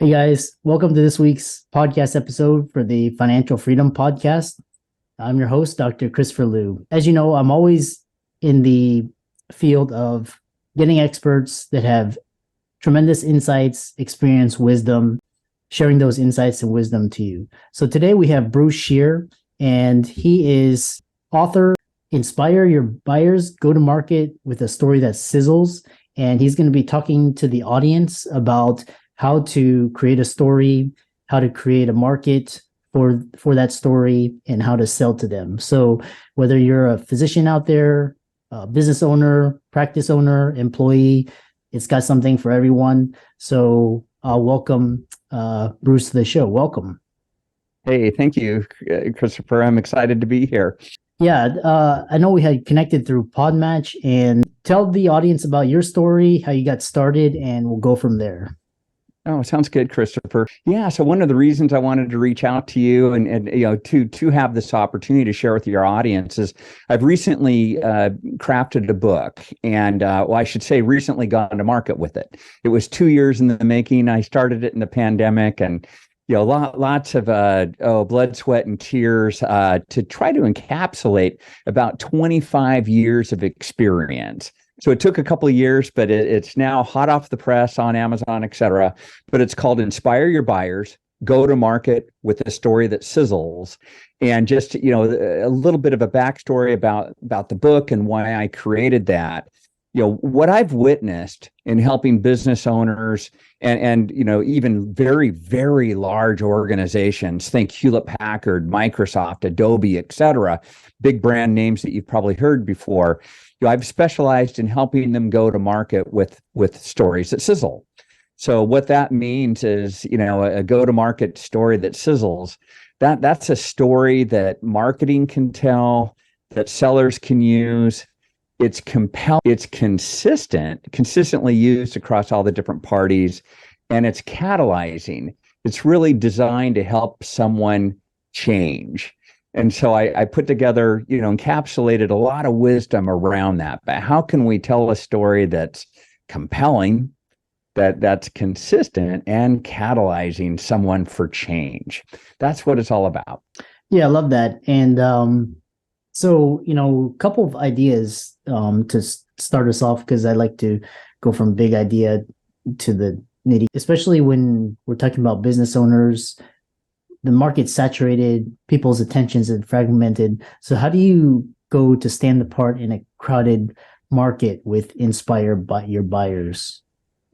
Hey guys, welcome to this week's podcast episode for the Financial Freedom Podcast. I'm your host, Dr. Christopher Liu. As you know, I'm always in the field of getting experts that have tremendous insights, experience, wisdom, sharing those insights and wisdom to you. So today we have Bruce Shear, and he is author, Inspire Your Buyers, Go to Market with a Story That Sizzles. And he's going to be talking to the audience about how to create a story, how to create a market for that story, and how to sell to them. So whether you're a physician out there, a business owner, practice owner, employee, it's got something for everyone. So I'll welcome Bruce to the show. Welcome. Hey, thank you, Christopher. I'm excited to be here. Yeah, I know we had connected through Podmatch, and tell the audience about your story, how you got started, and we'll go from there. Oh, sounds good, Christopher. Yeah, so one of the reasons I wanted to reach out to you and to have this opportunity to share with your audience is I've recently crafted a book, and I should say recently gone to market with it. It was 2 years in the making. I started it in the pandemic, and lots of blood, sweat, and tears to try to encapsulate about 25 years of experience. So it took a couple of years, but it's now hot off the press on Amazon, et cetera. But it's called Inspire Your Buyers, Go to Market with a Story That Sizzles. And just, a little bit of a backstory about the book and why I created that. What I've witnessed in helping business owners and even very, very large organizations, think Hewlett Packard, Microsoft, Adobe, et cetera, big brand names that you've probably heard before. I've specialized in helping them go to market with stories that sizzle. So what that means is, a go-to-market story that sizzles. That's a story that marketing can tell, that sellers can use. It's compelling. It's consistently used across all the different parties, and it's catalyzing. It's really designed to help someone change. And so I put together, encapsulated a lot of wisdom around that. But how can we tell a story that's compelling, that's consistent, and catalyzing someone for change? That's what it's all about. Yeah, I love that. And so, a couple of ideas to start us off, because I like to go from big idea to the nitty, especially when we're talking about business owners. The market's saturated, people's attentions are fragmented. So how do you go to stand apart in a crowded market with Inspire Your Buyers?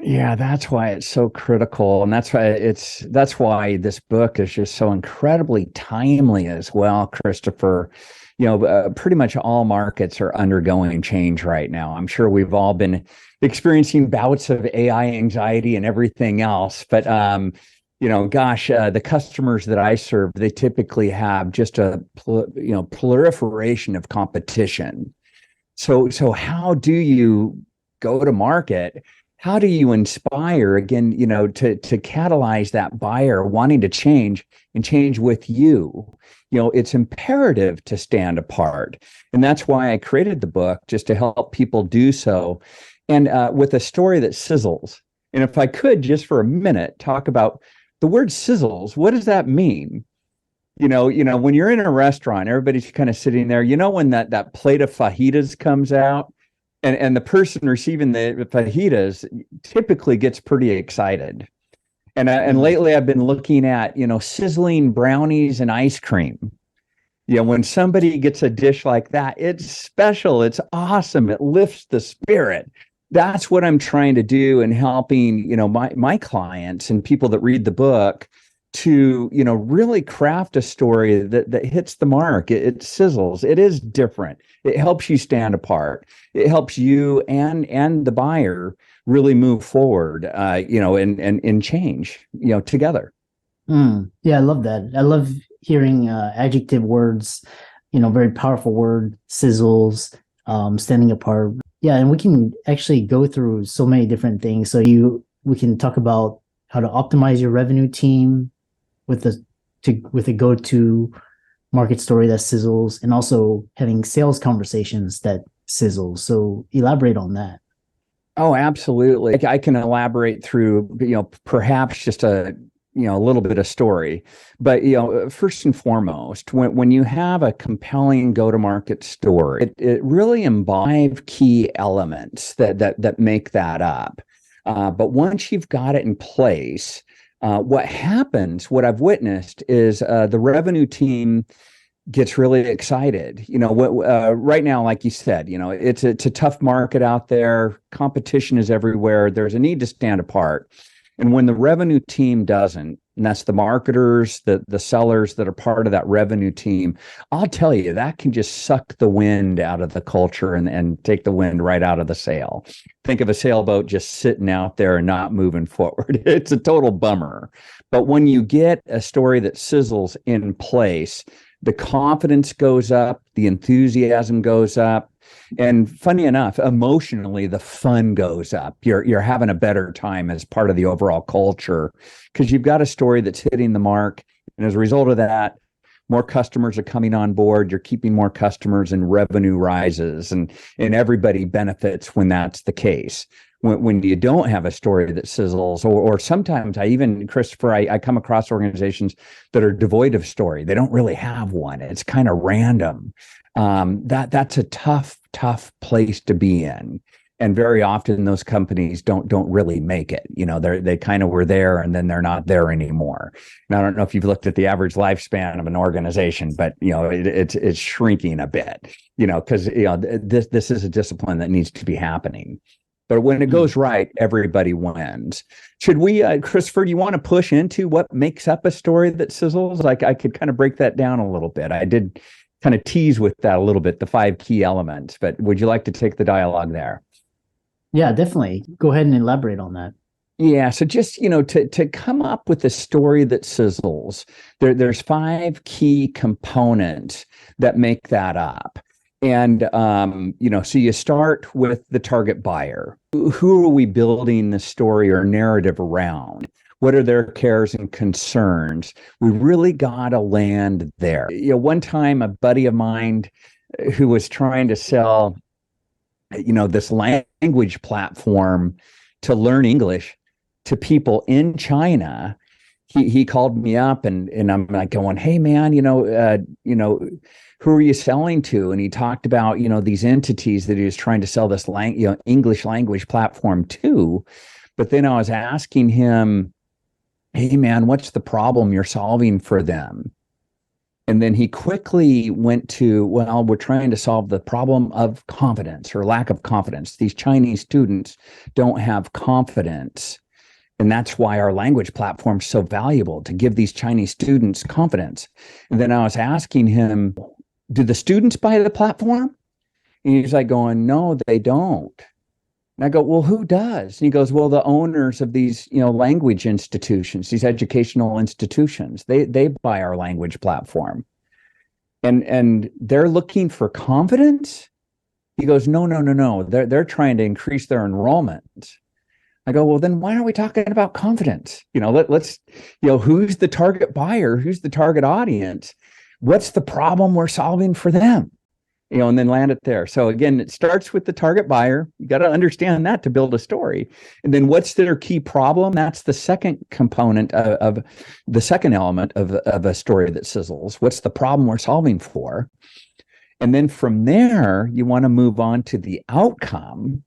Yeah, that's why it's so critical. And that's why this book is just so incredibly timely as well, Christopher. Pretty much all markets are undergoing change right now. I'm sure we've all been experiencing bouts of AI anxiety and everything else, but the customers that I serve, they typically have just a proliferation of competition. So how do you go to market? How do you inspire again, to catalyze that buyer wanting to change and change with you? It's imperative to stand apart. And that's why I created the book, just to help people do so. And with a story that sizzles. And if I could, just for a minute, talk about the word sizzles. What does that mean? When you're in a restaurant, everybody's kind of sitting there, when that plate of fajitas comes out, and the person receiving the fajitas typically gets pretty excited. And lately I've been looking at, sizzling brownies and ice cream. When somebody gets a dish like that, it's special, it's awesome, it lifts the spirit. That's what I'm trying to do in helping, my clients and people that read the book to, really craft a story that hits the mark. It sizzles. It is different. It helps you stand apart. It helps you and the buyer really move forward, and change, together. Yeah, I love that. I love hearing adjective words, very powerful word, sizzles, standing apart. Yeah, and we can actually go through so many different things. So we can talk about how to optimize your revenue team with a go-to market story that sizzles, and also having sales conversations that sizzle. So elaborate on that. Oh, absolutely. I can elaborate through, perhaps just a little bit of story. But, first and foremost, when you have a compelling go-to-market story, it really embodies 5 key elements that make that up. But once you've got it in place, what I've witnessed is the revenue team gets really excited. Right now, like you said, it's a tough market out there. Competition is everywhere. There's a need to stand apart. And when the revenue team doesn't, and that's the marketers, the sellers that are part of that revenue team, I'll tell you, that can just suck the wind out of the culture and take the wind right out of the sail. Think of a sailboat just sitting out there and not moving forward. It's a total bummer. But when you get a story that sizzles in place, the confidence goes up, the enthusiasm goes up, and funny enough, emotionally, the fun goes up. You're having a better time as part of the overall culture because you've got a story that's hitting the mark, and as a result of that, more customers are coming on board. You're keeping more customers, and revenue rises, and everybody benefits when that's the case. When you don't have a story that sizzles, or sometimes Christopher, I come across organizations that are devoid of story. They don't really have one. It's kind of random. That's a tough place to be in. And very often those companies don't really make it. They kind of were there and then they're not there anymore. And I don't know if you've looked at the average lifespan of an organization, but it's shrinking a bit, because this is a discipline that needs to be happening. But when it goes right, everybody wins. Should we, Christopher, do you want to push into what makes up a story that sizzles? Like I could kind of break that down a little bit. I did kind of tease with that a little bit, the 5 key elements, but would you like to take the dialogue there? Yeah, definitely. Go ahead and elaborate on that. Yeah, so just, to come up with a story that sizzles, there's 5 key components that make that up. And, so you start with the target buyer. Who are we building the story or narrative around? What are their cares and concerns? We really got to land there. One time a buddy of mine who was trying to sell, this language platform to learn English to people in China, he called me up and I'm like going, hey man, who are you selling to? And he talked about, these entities that he was trying to sell this English language platform to. But then I was asking him, hey man, what's the problem you're solving for them? And then he quickly went to, well, we're trying to solve the problem of confidence or lack of confidence. These Chinese students don't have confidence. And that's why our language platform is so valuable, to give these Chinese students confidence. And then I was asking him, do the students buy the platform? And he's like going, no, they don't. And I go, well, who does? And he goes, well, the owners of these, language institutions, these educational institutions, they buy our language platform. And they're looking for confidence. He goes, no. They're trying to increase their enrollment. I go, well, then why are we talking about confidence? Let's, who's the target buyer? Who's the target audience? What's the problem we're solving for them? And then land it there. So again, it starts with the target buyer. You got to understand that to build a story. And then what's their key problem? That's the second component of the second element of a story that sizzles. What's the problem we're solving for? And then from there, you want to move on to the outcome.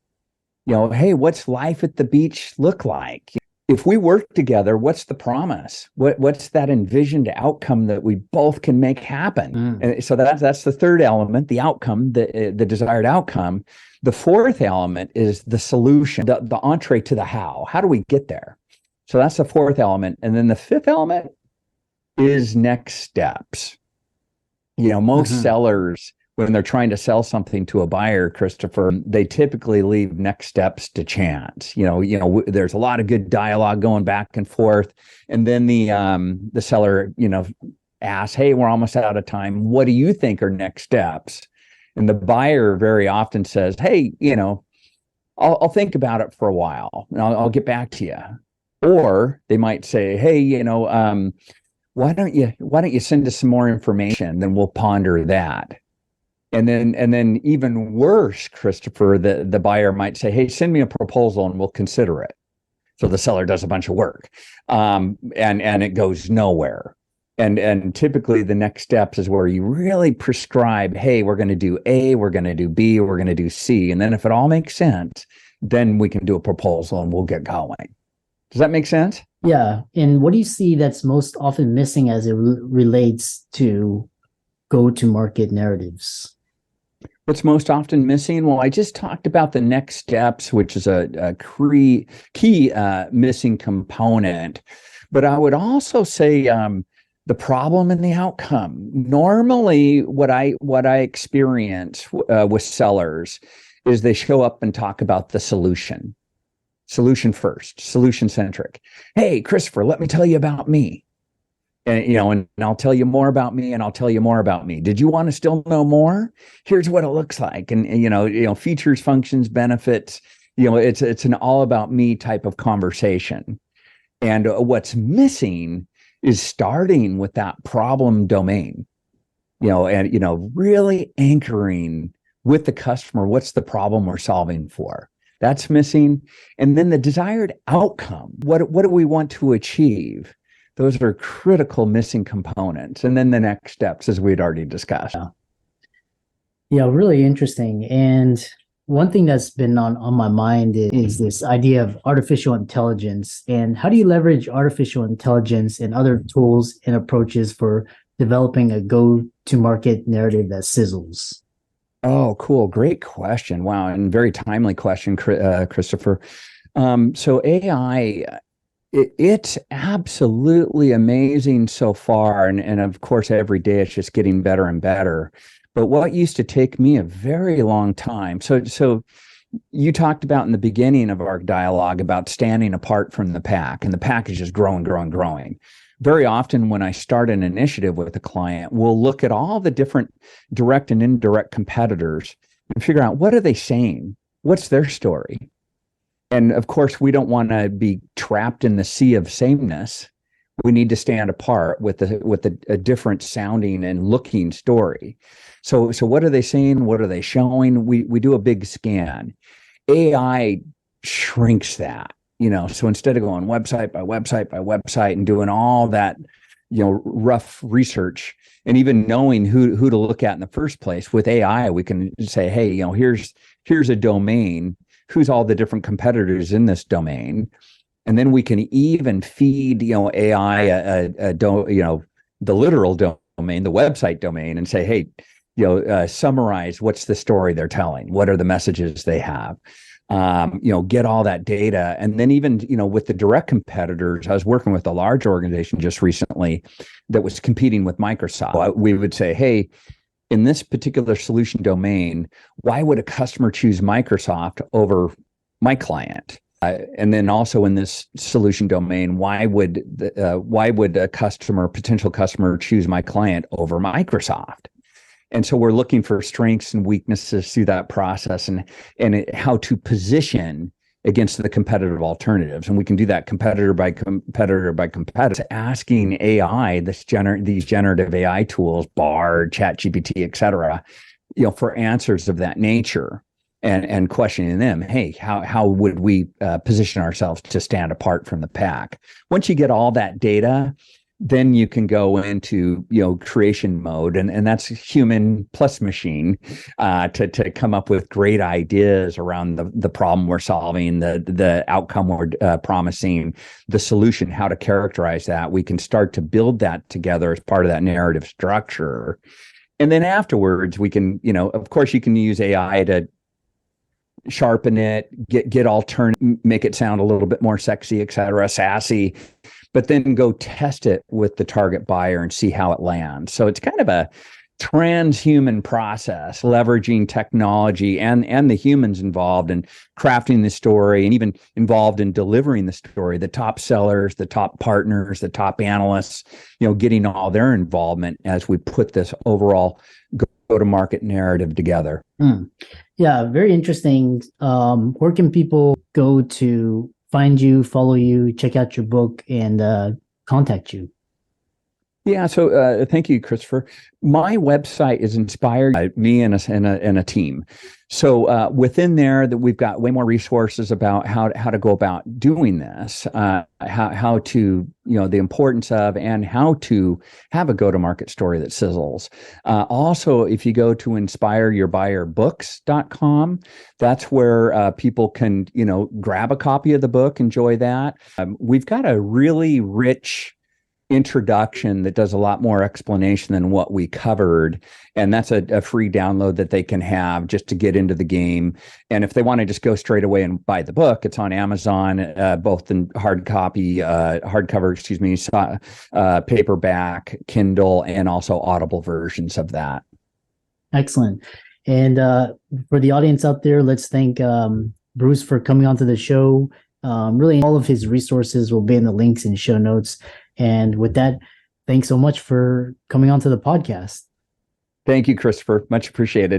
Hey, what's life at the beach look like? If we work together, what's the promise? What's that envisioned outcome that we both can make happen? And so that's the third element, the outcome, the desired outcome. The fourth element is the solution, the entree to the how. How do we get there? So that's the fourth element. And then the fifth element is next steps. Most sellers, when they're trying to sell something to a buyer, Christopher, they typically leave next steps to chance. There's a lot of good dialogue going back and forth, and then the seller, asks, "Hey, we're almost out of time. What do you think are next steps?" And the buyer very often says, "Hey, I'll think about it for a while, and I'll get back to you." Or they might say, "Hey, why don't you send us some more information? Then we'll ponder that." And then even worse, Christopher, the buyer might say, hey, send me a proposal and we'll consider it. So the seller does a bunch of work, and it goes nowhere. And typically the next steps is where you really prescribe, hey, we're going to do A, we're going to do B, we're going to do C. And then if it all makes sense, then we can do a proposal and we'll get going. Does that make sense? Yeah. And what do you see that's most often missing as it relates to go-to-market narratives? What's most often missing? Well, I just talked about the next steps, which is a key missing component. But I would also say the problem and the outcome. Normally, what I experience with sellers is they show up and talk about the solution first, solution centric. Hey, Christopher, let me tell you about me. And I'll tell you more about me, and I'll tell you more about me. Did you want to still know more? Here's what it looks like, and features, functions, benefits. It's an all about me type of conversation. And what's missing is starting with that problem domain. Really anchoring with the customer. What's the problem we're solving for? That's missing, and then the desired outcome. What do we want to achieve? Those are critical missing components. And then the next steps, as we'd already discussed. Yeah, really interesting. And one thing that's been on my mind is this idea of artificial intelligence. And how do you leverage artificial intelligence and other tools and approaches for developing a go-to-market narrative that sizzles? Oh, cool. Great question. Wow. And very timely question, Christopher. So AI, it's absolutely amazing so far. And of course, every day it's just getting better and better. But what used to take me a very long time. So you talked about in the beginning of our dialogue about standing apart from the pack, and the pack is just growing, growing, growing. Very often when I start an initiative with a client, we'll look at all the different direct and indirect competitors and figure out, what are they saying? What's their story? And of course, we don't want to be trapped in the sea of sameness. We need to stand apart with a different sounding and looking story. So what are they saying? What are they showing? We do a big scan. AI shrinks that, so instead of going website by website by website and doing all that, rough research and even knowing who to look at in the first place, with AI, we can say, hey, here's a domain. Who's all the different competitors in this domain? And then we can even feed, AI, the literal domain, the website domain, and say, hey, summarize what's the story they're telling, what are the messages they have, get all that data. And then even, with the direct competitors, I was working with a large organization just recently that was competing with Microsoft. We would say, hey, in this particular solution domain, why would a customer choose Microsoft over my client? And then also in this solution domain, why would a potential customer choose my client over Microsoft? And so we're looking for strengths and weaknesses through that process, and how to position against the competitive alternatives. And we can do that competitor by competitor by competitor. Asking AI, these generative AI tools, Bard, ChatGPT, et cetera, for answers of that nature, and questioning them, hey, how would we position ourselves to stand apart from the pack? Once you get all that data, then you can go into creation mode, and that's human plus machine to come up with great ideas around the problem we're solving, the outcome we're promising, the solution, how to characterize that. We can start to build that together as part of that narrative structure, and then afterwards we can, of course, you can use AI to sharpen it, get alternate, make it sound a little bit more sexy, et cetera, sassy, but then go test it with the target buyer and see how it lands. So it's kind of a transhuman process, leveraging technology and the humans involved in crafting the story, and even involved in delivering the story, the top sellers, the top partners, the top analysts, getting all their involvement as we put this overall go-to-market narrative together. Yeah, very interesting. Where can people go to find you, follow you, check out your book, and contact you? Yeah, so thank you, Christopher. My website is inspired by me and a team. So within there, that we've got way more resources about how to go about doing this, how to the importance of and how to have a go-to-market story that sizzles. Also, if you go to inspireyourbuyerbooks.com, that's where people can grab a copy of the book, enjoy that. We've got a really rich introduction that does a lot more explanation than what we covered, and that's a free download that they can have just to get into the game. And if they want to just go straight away and buy the book, it's on Amazon, both in hardcover, paperback, Kindle, and also Audible versions of that. Excellent. And for the audience out there, let's thank Bruce for coming onto the show. Really, all of his resources will be in the links and show notes. And with that, thanks so much for coming onto the podcast. Thank you, Christopher. Much appreciated.